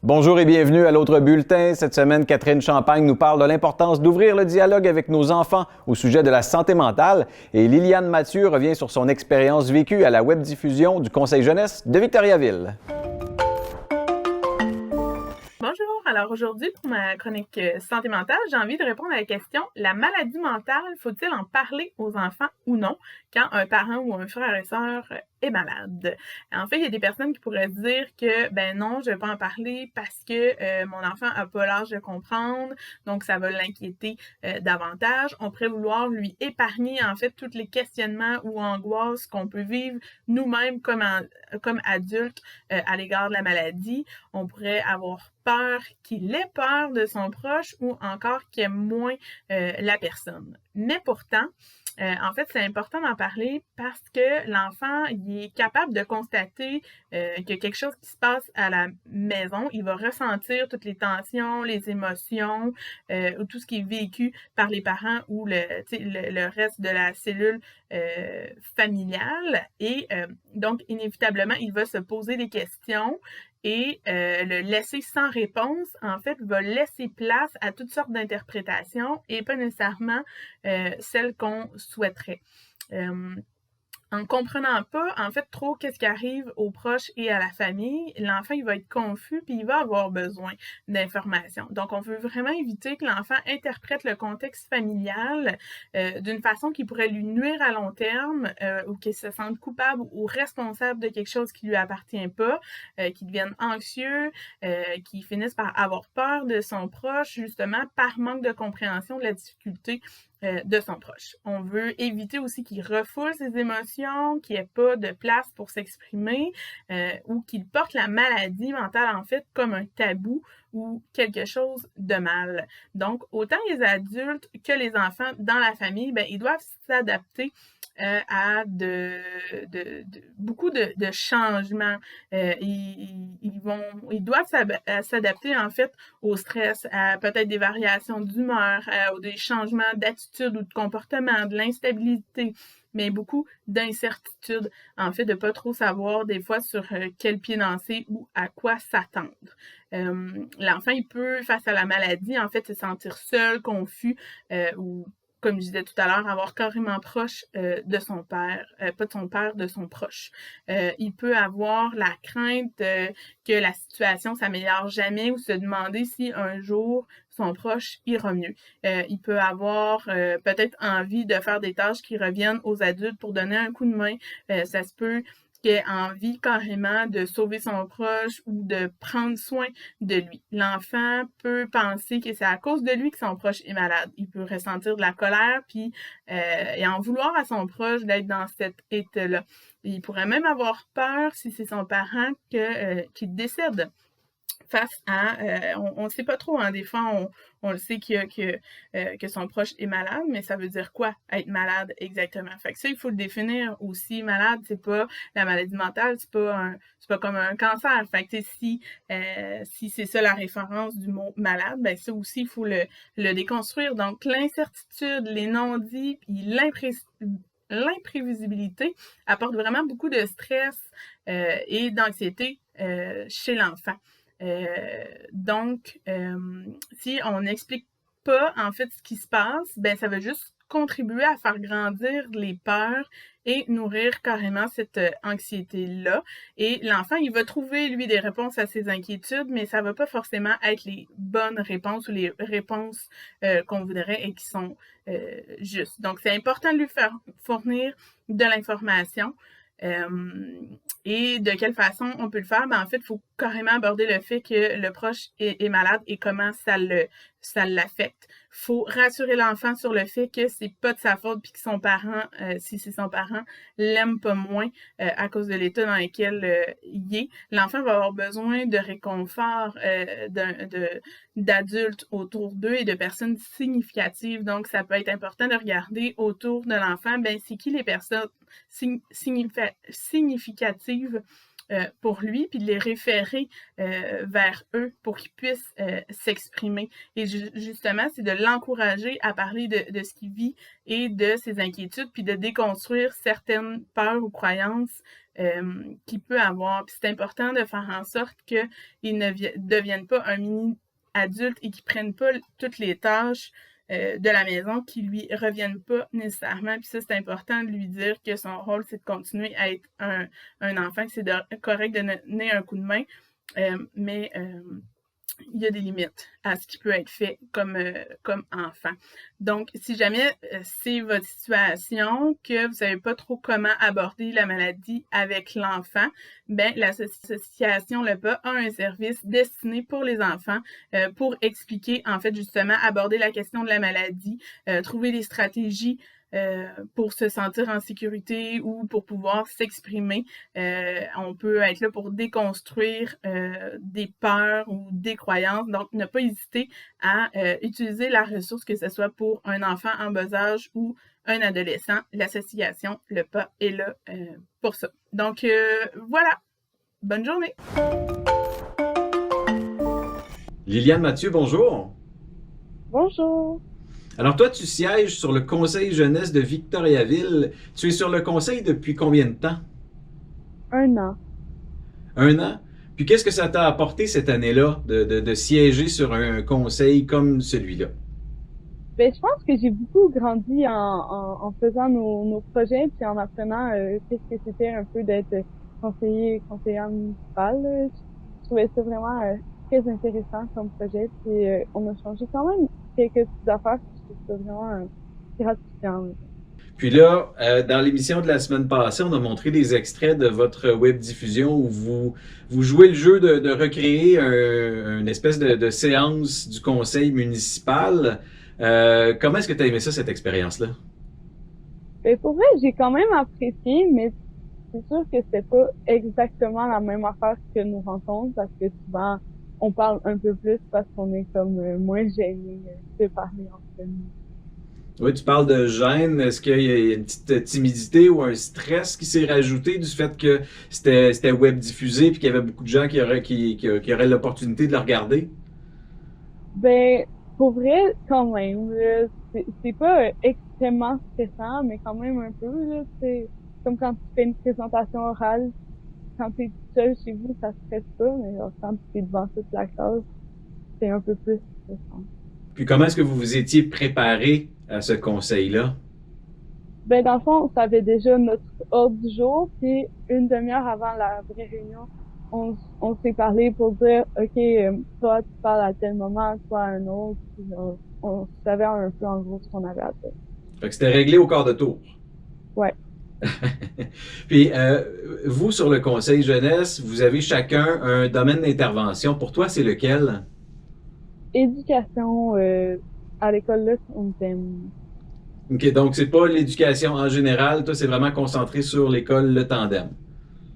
Bonjour et bienvenue à l'autre bulletin. Cette semaine, Catherine Champagne nous parle de l'importance d'ouvrir le dialogue avec nos enfants au sujet de la santé mentale et Liliane Mathieu revient sur son expérience vécue à la webdiffusion du Conseil jeunesse de Victoriaville. Bonjour, alors aujourd'hui pour ma chronique santé mentale, j'ai envie de répondre à la question « La maladie mentale, faut-il en parler aux enfants ou non quand un parent ou un frère et sœur est malade? » En fait, il y a des personnes qui pourraient dire que « ben non, je vais pas en parler parce que mon enfant a pas l'âge de comprendre, donc ça va l'inquiéter davantage. » On pourrait vouloir lui épargner en fait tous les questionnements ou angoisses qu'on peut vivre nous-mêmes comme adultes à l'égard de la maladie. On pourrait avoir peur qu'il ait peur de son proche ou encore qu'il aime moins la personne. Mais pourtant, en fait, c'est important d'en parler parce que l'enfant, il est capable de constater qu'il y a quelque chose qui se passe à la maison. Il va ressentir toutes les tensions, les émotions, ou tout ce qui est vécu par les parents ou le reste de la cellule familiale. Et donc, inévitablement, il va se poser des questions et le laisser sans réponse, en fait, va laisser place à toutes sortes d'interprétations et pas nécessairement celles qu'on souhaiterait. En comprenant pas, en fait, trop qu'est-ce qui arrive aux proches et à la famille, l'enfant, il va être confus puis il va avoir besoin d'informations. Donc, on veut vraiment éviter que l'enfant interprète le contexte familial d'une façon qui pourrait lui nuire à long terme ou qu'il se sente coupable ou responsable de quelque chose qui lui appartient pas, qu'il devienne anxieux, qu'il finisse par avoir peur de son proche, justement, par manque de compréhension de la difficulté de son proche. On veut éviter aussi qu'il refoule ses émotions, qu'il n'y ait pas de place pour s'exprimer ou qu'il porte la maladie mentale en fait comme un tabou ou quelque chose de mal. Donc, autant les adultes que les enfants dans la famille, ben, ils doivent s'adapter à beaucoup de changements. Ils doivent s'adapter en fait au stress, à peut-être des variations d'humeur, ou des changements d'attitude ou de comportement, de l'instabilité, mais beaucoup d'incertitudes, en fait, de pas trop savoir des fois sur quel pied danser ou à quoi s'attendre. L'enfant, il peut, face à la maladie, en fait, se sentir seul, confus ou comme je disais tout à l'heure, avoir carrément proche de son père, pas de son père, de son proche. Il peut avoir la crainte que la situation s'améliore jamais ou se demander si un jour son proche ira mieux. Il peut avoir peut-être envie de faire des tâches qui reviennent aux adultes pour donner un coup de main. Ça se peut qui ait envie carrément de sauver son proche ou de prendre soin de lui. L'enfant peut penser que c'est à cause de lui que son proche est malade. Il peut ressentir de la colère puis et en vouloir à son proche d'être dans cet état-là. Il pourrait même avoir peur si c'est son parent qu'il décède face à on ne sait pas trop, hein, des fois on le sait que son proche est malade, mais ça veut dire quoi être malade exactement? Fait que ça, il faut le définir aussi. Malade, c'est pas la maladie mentale, c'est pas comme un cancer. Fait que si c'est ça la référence du mot malade, ben ça aussi il faut le déconstruire. Donc l'incertitude, les non-dits, puis l'imprévisibilité apporte vraiment beaucoup de stress et d'anxiété chez l'enfant. Donc, si on n'explique pas en fait ce qui se passe, ben ça va juste contribuer à faire grandir les peurs et nourrir carrément cette anxiété-là. Et l'enfant, il va trouver, lui, des réponses à ses inquiétudes, mais ça va pas forcément être les bonnes réponses ou les réponses qu'on voudrait et qui sont justes. Donc, c'est important de lui faire fournir de l'information. Et de quelle façon on peut le faire? Ben, en fait, il faut carrément aborder le fait que le proche est malade et comment ça l'affecte. Il faut rassurer l'enfant sur le fait que c'est pas de sa faute puis que son parent, si c'est son parent, l'aime pas moins à cause de l'état dans lequel il est. L'enfant va avoir besoin de réconfort d'adultes autour d'eux et de personnes significatives. Donc, ça peut être important de regarder autour de l'enfant, ben c'est qui les personnes significatives pour lui, puis de les référer vers eux pour qu'ils puissent s'exprimer. Et justement, c'est de l'encourager à parler de ce qu'il vit et de ses inquiétudes, puis de déconstruire certaines peurs ou croyances qu'il peut avoir. Puis c'est important de faire en sorte qu'ils ne deviennent pas un mini-adulte et qu'ils prennent pas toutes les tâches de la maison qui lui reviennent pas nécessairement. Puis ça, c'est important de lui dire que son rôle, c'est de continuer à être un enfant, que c'est correct de donner un coup de main, mais il y a des limites à ce qui peut être fait comme enfant. Donc, si jamais c'est votre situation, que vous savez pas trop comment aborder la maladie avec l'enfant, ben l'association LEPA a un service destiné pour les enfants pour expliquer, en fait, justement, aborder la question de la maladie, trouver des stratégies pour se sentir en sécurité ou pour pouvoir s'exprimer. On peut être là pour déconstruire des peurs ou des croyances. Donc, ne pas hésiter à utiliser la ressource, que ce soit pour un enfant en bas âge ou un adolescent. L'association LEPA est là pour ça. Donc, voilà. Bonne journée! Liliane Mathieu, bonjour. Bonjour. Alors toi, tu sièges sur le conseil jeunesse de Victoriaville. Tu es sur le conseil depuis combien de temps? 1 an. 1 an? Puis qu'est-ce que ça t'a apporté cette année-là de siéger sur un conseil comme celui-là? Ben, je pense que j'ai beaucoup grandi en faisant nos projets puis en apprenant qu'est-ce que c'était un peu d'être conseillère municipale. Je trouvais ça vraiment très intéressant comme projet. Puis on a changé quand même quelques petites affaires. Puis je trouve ça vraiment gratifiant. Puis là, dans l'émission de la semaine passée, on a montré des extraits de votre web diffusion où vous jouez le jeu de recréer une espèce de séance du conseil municipal. Comment est-ce que tu as aimé ça, cette expérience-là? Ben, pour vrai, j'ai quand même apprécié, mais c'est sûr que c'était pas exactement la même affaire que nos rencontres parce que souvent, on parle un peu plus parce qu'on est comme moins gêné de parler entre nous. Oui, tu parles de gêne. Est-ce qu'il y a une petite timidité ou un stress qui s'est rajouté du fait que c'était web diffusé puis qu'il y avait beaucoup de gens qui auraient l'opportunité de le regarder? Ben, pour vrai, quand même, là, c'est pas extrêmement stressant, mais quand même un peu, là, c'est comme quand tu fais une présentation orale, quand t'es tout seul chez vous, ça stresse pas, mais genre, quand tu es devant toute la classe, c'est un peu plus stressant. Puis comment est-ce que vous vous étiez préparé à ce conseil-là? Ben, dans le fond, on savait déjà notre ordre du jour, puis une demi-heure avant la vraie réunion, on s'est parlé pour dire, OK, toi, tu parles à tel moment, toi, à un autre, puis on savait un peu en gros ce qu'on avait à faire. Fait que c'était réglé au quart de tour. Ouais. Puis, vous, sur le conseil jeunesse, vous avez chacun un domaine d'intervention. Pour toi, c'est lequel? Éducation, à l'école, là, on t'aime. OK, donc c'est pas l'éducation en général. Toi, c'est vraiment concentré sur l'école Le Tandem.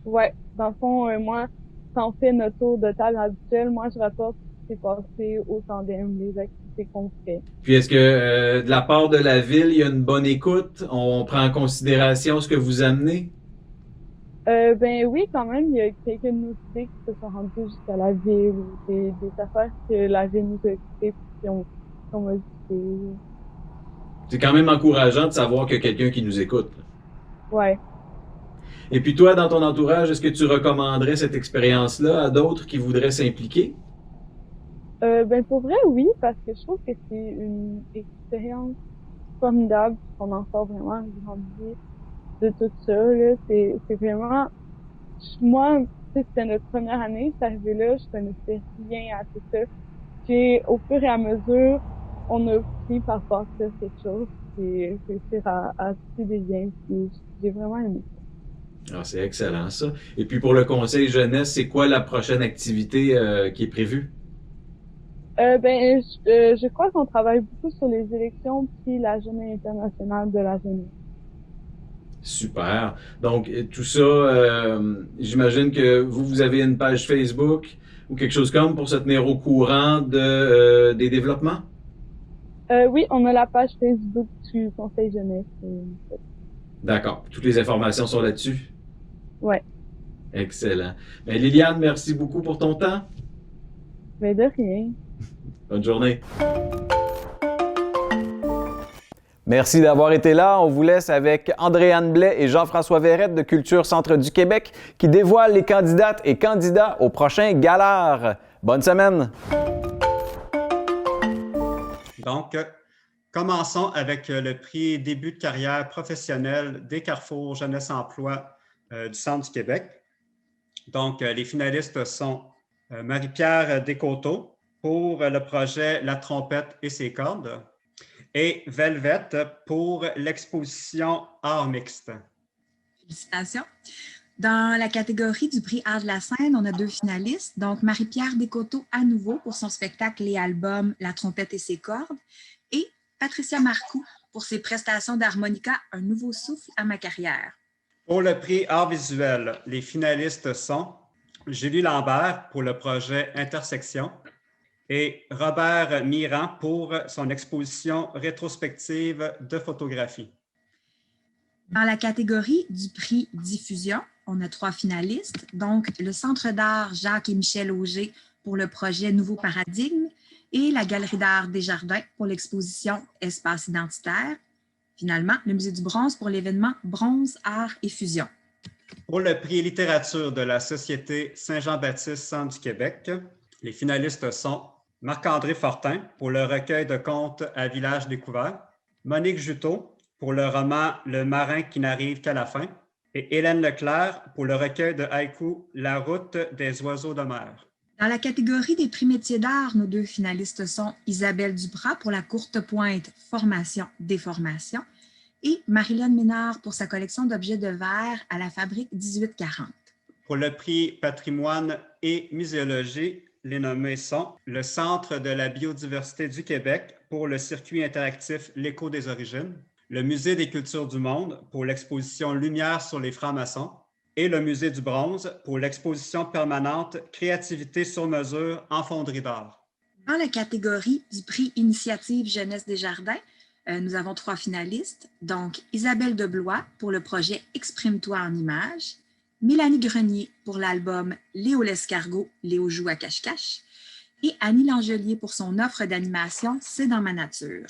Ouais. Dans le fond, moi, quand on fait notre tour de table habituel, moi, je rapporte ce qui s'est passé au tandem, les activités qu'on fait. Puis, est-ce que de la part de la ville, il y a une bonne écoute? On prend en considération ce que vous amenez? Ben oui, quand même, il y a quelques de nos idées qui se sont rendues jusqu'à la ville ou des affaires que la ville nous a écoutées puis qu'on m'a discuté. C'est quand même encourageant de savoir qu'il y a quelqu'un qui nous écoute. Ouais. Et puis toi, dans ton entourage, est-ce que tu recommanderais cette expérience-là à d'autres qui voudraient s'impliquer? Ben pour vrai, oui, parce que je trouve que c'est une expérience formidable, qu'on en sort vraiment grandi de tout ça, là. C'est vraiment, moi, tu sais, c'était notre première année, c'est arrivé là, je connaissais rien à tout ça. Puis au fur et à mesure, on a fini par bâtir quelque chose, puis réussir à tisser des liens, puis j'ai vraiment aimé ça. Ah, c'est excellent ça. Et puis pour le conseil jeunesse, c'est quoi la prochaine activité qui est prévue? Ben, je crois qu'on travaille beaucoup sur les élections puis la Journée internationale de la jeunesse. Super. Donc tout ça, j'imagine que vous avez une page Facebook ou quelque chose comme pour se tenir au courant des développements? Oui, on a la page Facebook du Conseil jeunesse. D'accord. Toutes les informations sont là-dessus? Ouais. Excellent. Ben, Liliane, merci beaucoup pour ton temps. Mais de rien. Bonne journée. Merci d'avoir été là. On vous laisse avec Andréane Blais et Jean-François Verrette de Culture Centre du Québec qui dévoilent les candidates et candidats au prochain Galard. Bonne semaine! Donc, commençons avec le prix début de carrière professionnelle des Carrefour Jeunesse Emploi du Centre du Québec. Donc, les finalistes sont Marie-Pierre Descoteaux pour le projet La trompette et ses cordes et Velvet pour l'exposition Art mixte. Félicitations. Dans la catégorie du prix Art de la scène, on a 2 finalistes. Donc, Marie-Pierre Descoteaux à nouveau pour son spectacle et album La trompette et ses cordes et Patricia Marcoux pour ses prestations d'harmonica Un nouveau souffle à ma carrière. Pour le prix Art visuel, les finalistes sont Julie Lambert pour le projet Intersection et Robert Mirand pour son exposition rétrospective de photographie. Dans la catégorie du prix Diffusion, on a 3 finalistes. Donc, le Centre d'art Jacques et Michel Auger pour le projet Nouveau Paradigme et la Galerie d'art Desjardins pour l'exposition Espace identitaire. Finalement, le Musée du bronze pour l'événement Bronze, art et fusion. Pour le prix littérature de la Société Saint-Jean-Baptiste Centre du Québec, les finalistes sont Marc-André Fortin pour le recueil de contes à Village découvert, Monique Juteau pour le roman Le marin qui n'arrive qu'à la fin et Hélène Leclerc pour le recueil de haïku La route des oiseaux de mer. Dans la catégorie des prix métiers d'art, nos 2 finalistes sont Isabelle Duprat pour la courte pointe Formation-Déformation et Marilyn Ménard pour sa collection d'objets de verre à la Fabrique 1840. Pour le prix Patrimoine et Muséologie, les nommés sont le Centre de la biodiversité du Québec pour le circuit interactif L'Écho des origines, le Musée des cultures du monde pour l'exposition Lumière sur les francs-maçons et le Musée du bronze pour l'exposition permanente Créativité sur mesure en fonderie d'art. Dans la catégorie du prix Initiative Jeunesse Desjardins, nous avons 3 finalistes, donc Isabelle Deblois pour le projet Exprime-toi en images, Mélanie Grenier pour l'album Léo l'escargot, Léo joue à cache-cache et Annie Langelier pour son offre d'animation C'est dans ma nature.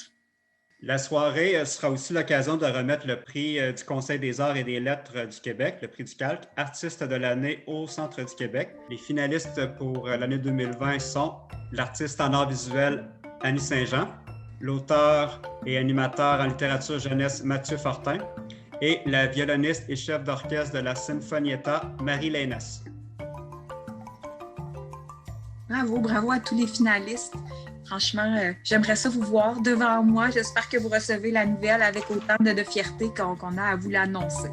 La soirée sera aussi l'occasion de remettre le prix du Conseil des arts et des lettres du Québec, le prix du Calque, artiste de l'année au Centre du Québec. Les finalistes pour l'année 2020 sont l'artiste en art visuel Annie Saint-Jean, l'auteur et animateur en littérature jeunesse Mathieu Fortin et la violoniste et chef d'orchestre de la Sinfonietta Marie Lénès. Bravo à tous les finalistes. Franchement, j'aimerais ça vous voir devant moi. J'espère que vous recevez la nouvelle avec autant de fierté qu'on a à vous l'annoncer.